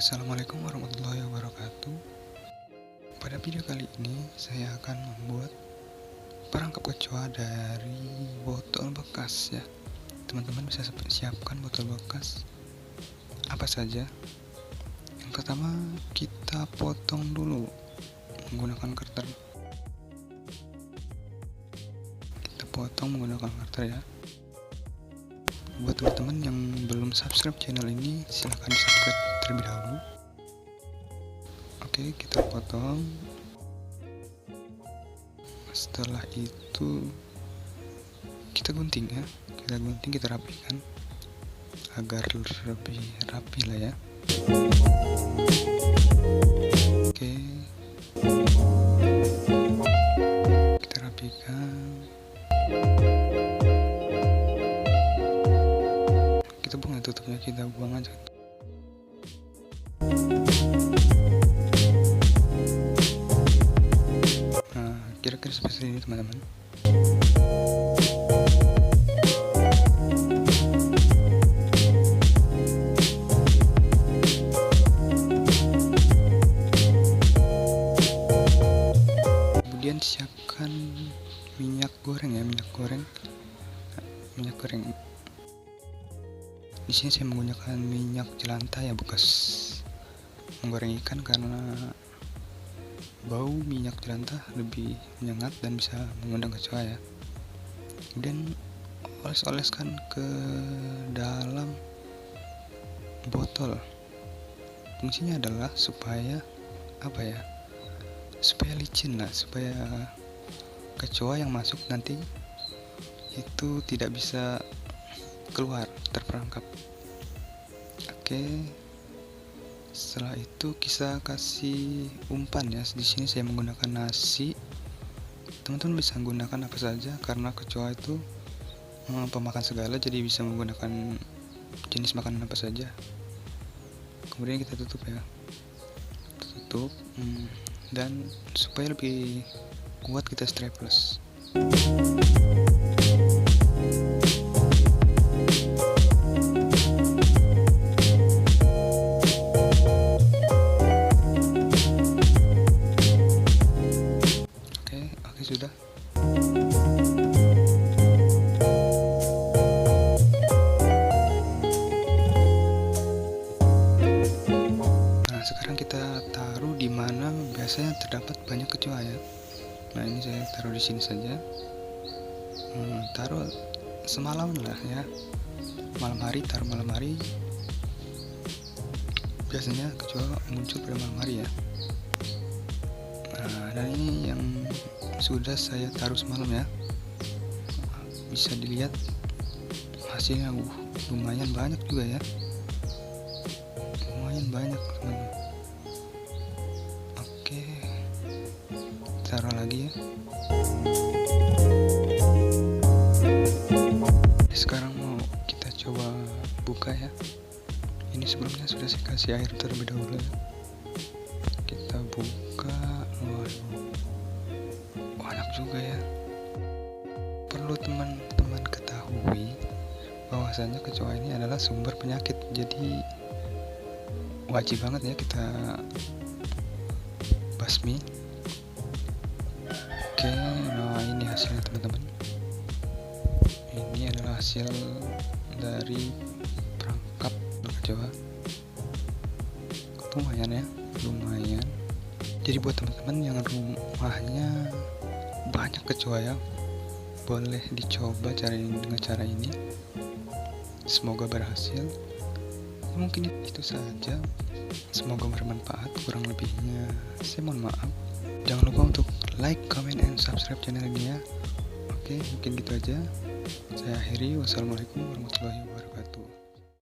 Assalamualaikum warahmatullahi wabarakatuh. Pada video kali ini saya akan membuat perangkap kecoa dari botol bekas ya. Teman-teman bisa siapkan botol bekas apa saja. Yang pertama kita potong dulu menggunakan cutter. Kita potong menggunakan cutter ya. Buat teman-teman yang belum subscribe channel ini, silahkan di subscribe terlebih dahulu. Oke, kita potong. Setelah itu kita gunting ya, kita rapikan agar lebih rapi lah ya. Oke, kita rapikan. Kita buang tutupnya, kita buang aja. Nah, kira-kira seperti ini teman-teman. Kemudian siapkan minyak goreng ya, minyak goreng. Di sini saya menggunakan minyak jelantah ya, bekas menggoreng ikan, karena bau minyak jelantah lebih menyengat dan bisa mengundang kecoa ya. Kemudian oles-oleskan ke dalam botol. Fungsinya adalah supaya supaya licin lah, supaya kecoa yang masuk nanti itu tidak bisa keluar, terperangkap. Oke, setelah itu kita kasih umpan ya. Di sini saya menggunakan nasi. Teman-teman bisa menggunakan apa saja karena kecoa itu pemakan segala, jadi bisa menggunakan jenis makanan apa saja. Kemudian kita tutup ya, dan supaya lebih kuat kita strapless. Oke, sudah. Nah, sekarang kita taruh di mana biasanya terdapat banyak kecoa ya. Nah, ini saya taruh di sini saja. Taruh semalam lah ya. Taruh malam hari. Biasanya kecoa muncul pada malam hari ya. Nah, dan ini yang sudah saya taruh semalam ya. Bisa dilihat hasilnya lumayan banyak juga ya. Lumayan banyak teman-teman. Oke, taruh lagi ya. Sekarang mau kita coba buka ya. Ini sebelumnya sudah saya kasih air terlebih dahulu ya. Kita buka. Waduh, enak juga ya. Perlu teman-teman ketahui bahwasanya kecoa ini adalah sumber penyakit, jadi wajib banget ya kita basmi. Oke, nah ini hasilnya teman-teman. Ini adalah hasil dari perangkap kecoa. Lumayan ya, lumayan. Jadi buat teman-teman yang rumahnya banyak kecoa ya, boleh dicoba dengan cara ini. Semoga berhasil. Mungkin itu saja. Semoga bermanfaat. Kurang lebihnya saya mohon maaf. Jangan lupa untuk like, comment, and subscribe channel ini ya. Oke, mungkin gitu aja. Saya akhiri. Wassalamualaikum warahmatullahi wabarakatuh.